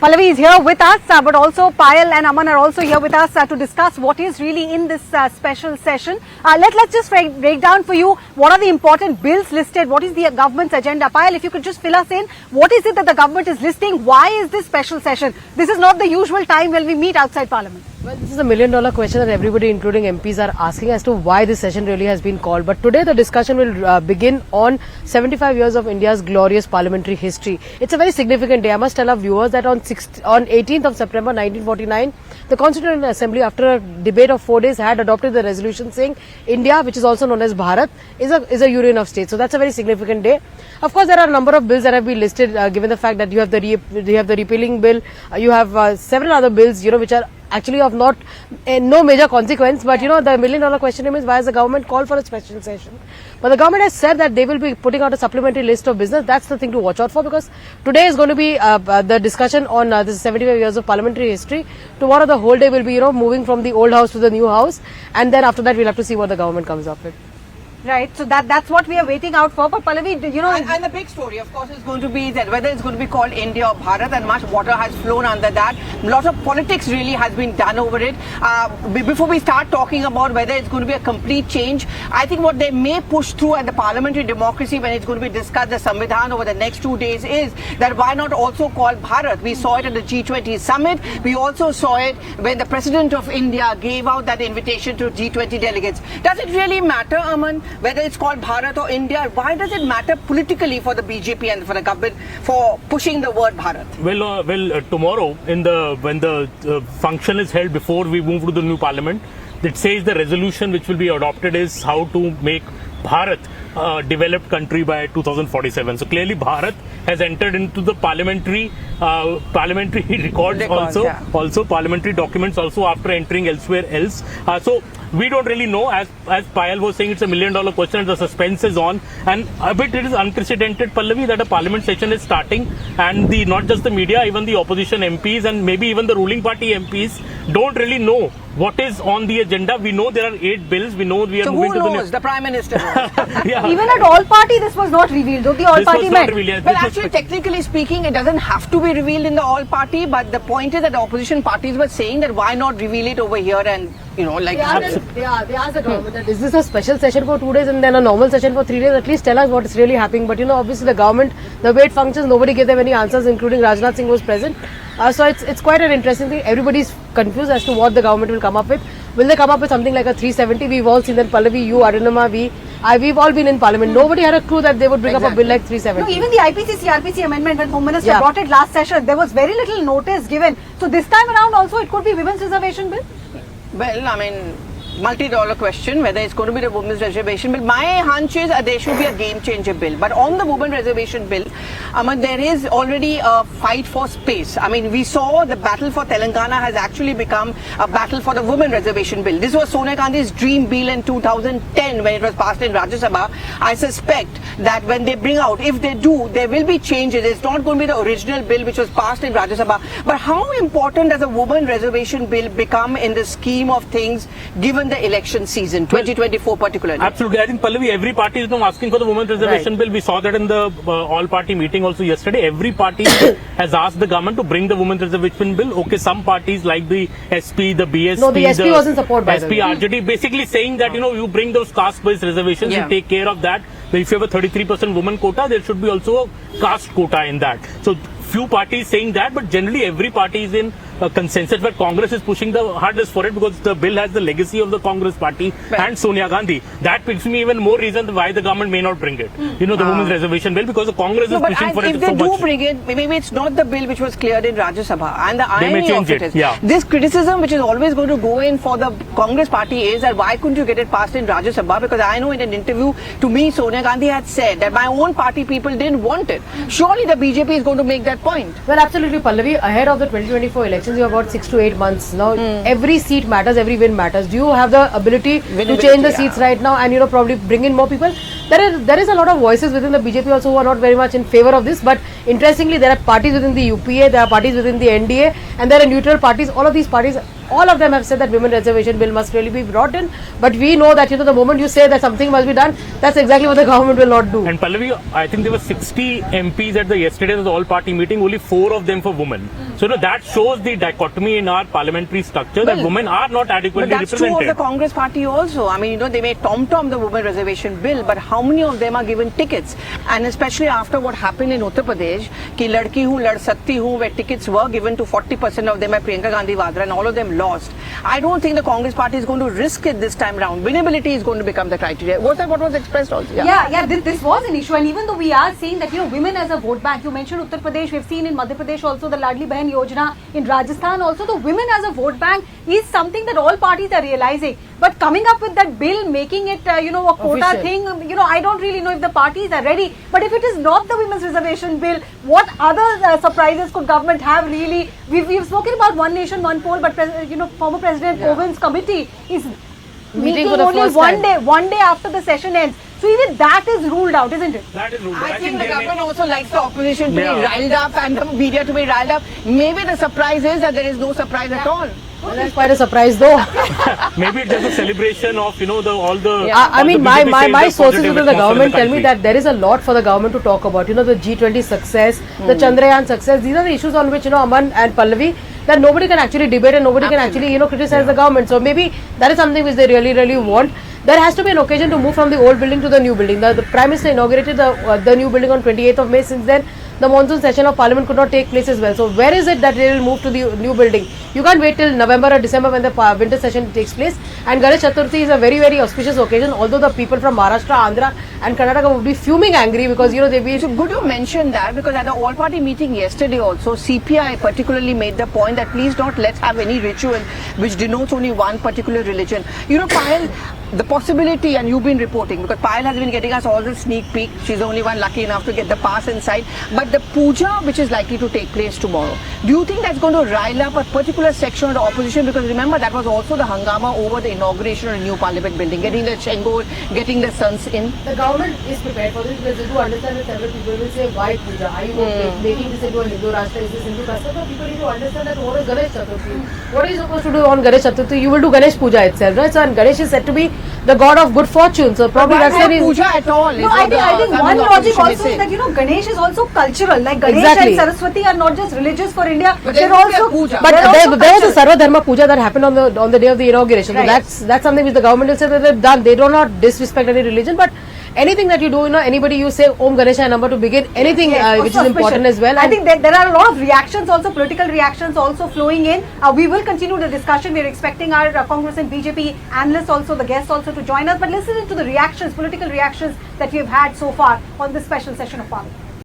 Pallavi is here with us, but also Payal and Aman are also here with us to discuss what is really in this special session. Let's just break down for you what are the important bills listed, what is the government's agenda. Payal, if you could just fill us in, what is it that the government is listing? Why is this special session? This is not the usual time when we meet outside Parliament. Well, this is a million-dollar question that everybody, including MPs, are asking as to why this session really has been called. But today the discussion will begin on 75 years of India's glorious parliamentary history. It's a very significant day. I must tell our viewers that on 18th of September 1949, the Constituent Assembly, after a debate of 4 days, had adopted the resolution saying India, which is also known as Bharat, is a union of states. So that's a very significant day. Of course, there are a number of bills that have been listed, given the fact that you have the repealing bill, you have several other bills, which are actually of no major consequence, but the million-dollar question remains, why has the government called for a special session? But the government has said that they will be putting out a supplementary list of business. That's the thing to watch out for, because today is going to be the discussion on this 75 years of parliamentary history. Tomorrow the whole day will be moving from the old house to the new house, and then after that we'll have to see what the government comes up with. Right, so that's what we are waiting out for. But Pallavi, And the big story, of course, is going to be that whether it's going to be called India or Bharat, and much water has flown under that. A lot of politics really has been done over it. Before we start talking about whether it's going to be a complete change, I think what they may push through at the parliamentary democracy when it's going to be discussed, the Samvidhan, over the next 2 days, is that why not also call Bharat? We saw it at the G20 summit. We also saw it when the President of India gave out that invitation to G20 delegates. Does it really matter, Aman, whether it's called Bharat or India? Why does it matter politically for the BJP and for the government for pushing the word Bharat? Well, tomorrow when the function is held before we move to the new parliament, it says the resolution which will be adopted is how to make Bharat a developed country by 2047. So clearly Bharat has entered into the parliamentary records also, yeah. Also parliamentary documents also after entering elsewhere else. So we don't really know, as Payal was saying, it's a million-dollar question and the suspense is on, and a bit it is unprecedented, Pallavi, that a parliament session is starting and not just the media, even the opposition MPs and maybe even the ruling party MPs don't really know what is on the agenda. We know there are 8 bills. We know we are moving to the... So who knows? The Prime Minister knows. Yeah. Even at all party, this was not revealed. Though the all party met. Well, actually, technically speaking, it doesn't have to be revealed in the all party, but the point is that the opposition parties were saying that why not reveal it over here and, like... They asked the government that is this a special session for 2 days and then a normal session for 3 days? At least tell us what is really happening. But obviously the government, the way it functions, nobody gave them any answers, including Rajnath Singh was present. So it's quite an interesting thing. Everybody's confused as to what the government will come up with. Will they come up with something like a 370? We've all seen that. Pallavi, you, Arunama, we've all been in Parliament. Nobody had a clue that they would bring up a bill like 370. No, even the IPC-CRPC amendment, when Home Minister brought it last session, there was very little notice given. So this time around also it could be Women's Reservation Bill? Well, I mean, multi-dollar question whether it's going to be the Women's Reservation Bill. My hunch is there should be a game-changer bill. But on the Women's Reservation Bill, there is already a fight for space. I mean, we saw the battle for Telangana has actually become a battle for the Women's Reservation Bill. This was Sonia Gandhi's dream bill in 2010 when it was passed in Rajya Sabha. I suspect that when they bring out, if they do, there will be changes. It's not going to be the original bill which was passed in Rajya Sabha. But how important does a Women's Reservation Bill become in the scheme of things given the election season, 2024 particularly? Absolutely. I think, Pallavi, every party is now asking for the Women's Reservation Bill. We saw that in the all-party meeting also yesterday. Every party has asked the government to bring the Women's Reservation Bill. Okay, some parties like the SP, the BSP... No, the SP wasn't supported by SP, RJD, basically saying that, you bring those caste-based reservations, you take care of that. If you have a 33% women quota, there should be also a caste quota in that. So, few parties saying that, but generally every party is in consensus, but Congress is pushing the hardest for it because the bill has the legacy of the Congress party and Sonia Gandhi. That gives me even more reason why the government may not bring it. The Women's Reservation Bill, because the Congress is pushing for it so much. If they do bring it, maybe it's not the bill which was cleared in Rajya Sabha. And the irony of it is, yeah. This criticism which is always going to go in for the Congress party is that why couldn't you get it passed in Rajya Sabha? Because I know in an interview to me, Sonia Gandhi had said that my own party people didn't want it. Surely the BJP is going to make that point. Well, absolutely, Pallavi. Ahead of the 2024 elections, you have about 6 to 8 months. Now, every seat matters, every win matters. Do you have the ability to change the seats right now and, probably bring in more people? There is a lot of voices within the BJP also who are not very much in favor of this. But interestingly, there are parties within the UPA, there are parties within the NDA, and there are neutral parties. All of these parties all of them have said that women reservation bill must really be brought in. But we know that, the moment you say that something must be done, that's exactly what the government will not do. And Pallavi, I think there were 60 MPs at the yesterday's all-party meeting, only 4 of them for women. So that shows the dichotomy in our parliamentary structure, that women are not adequately But that's true represented. of the Congress party also. I mean, they may tom-tom the women reservation bill, but how many of them are given tickets? And especially after what happened in Uttar Pradesh, ki ladki hu, lad sakti hu, where tickets were given to 40% of them by Priyanka Gandhi Vadra and all of them lost. I don't think the Congress party is going to risk it this time round. Winnability is going to become the criteria. Was that what was expressed also? Yeah, this was an issue, and even though we are saying that women as a vote bank, you mentioned Uttar Pradesh, we've seen in Madhya Pradesh also the Ladli Bahan Yojana, in Rajasthan also the women as a vote bank is something that all parties are realizing. But coming up with that bill, making it a quota Official thing, I don't really know if the parties are ready. But if it is not the women's reservation bill, what other surprises could government have really? We've spoken about one nation, one poll, but former President Kovind's committee is meeting for the only first one time. day after the session ends. So even that is ruled out, isn't it? That is ruled out. I think the they may- government also likes the opposition to be Yeah. riled up and the media to be riled up. Maybe the surprise is that there is no surprise at all. Well, that's quite a surprise though. Maybe it's just a celebration of, all the... I mean, all the BJP my says the sources positive within the response from government tell me country. that there is a lot for the government to talk about. The G20 success, the Chandrayaan success. These are the issues on which, Aman and Pallavi, that nobody can actually debate and nobody can actually, criticize the government. So maybe that is something which they really, really want. There has to be an occasion to move from the old building to the new building. The Prime Minister inaugurated the new building on 28th of May. Since then, the monsoon session of Parliament could not take place as well. So where is it that they will move to the new building? You can't wait till November or December when the winter session takes place. And Ganesh Chaturthi is a very, very auspicious occasion. Although the people from Maharashtra, Andhra and Karnataka would be fuming angry because, they've been... So good you mentioned that, because at the all-party meeting yesterday also, CPI particularly made the point that please let's have any ritual which denotes only one particular religion. Payal, the possibility, and you've been reporting, because Payal has been getting us all the sneak peek. She's the only one lucky enough to get the pass inside. But the puja which is likely to take place tomorrow, do you think that's going to rile up a particular section of the opposition? Because remember, that was also the hangama over the inauguration of a new parliament building, getting the Chengol, getting the sons in. The government is prepared for this because they do understand that several people will say, why puja? Are you making this into a Hindu Rashtra? Is this Hindu custom? But people need to understand that what is Ganesh Chaturthi? What are you supposed to do on Ganesh Chaturthi? You will do Ganesh puja itself, right? So, and Ganesh is said to be the god of good fortune. So probably that's the reason. Puja at all. No, I think one logic also is that Ganesh is also cultural. Like Ganesh Exactly. and Saraswati are not just religious for India. But They're there is a also puja. But they're also there was a cultural. Sarva Dharma puja that happened on the day of the inauguration. Right. So that's something which the government will say that they've done. They do not disrespect any religion, but anything that you do, anybody you say Om Ganesha number to begin, anything Yes, which is also important auspicious. as well. I And think that there are a lot of reactions also, political reactions also flowing in. We will continue the discussion. We are expecting our Congress and BJP analysts also, the guests also to join us. But listen to the reactions, political reactions that we have had so far on this special session of Parliament.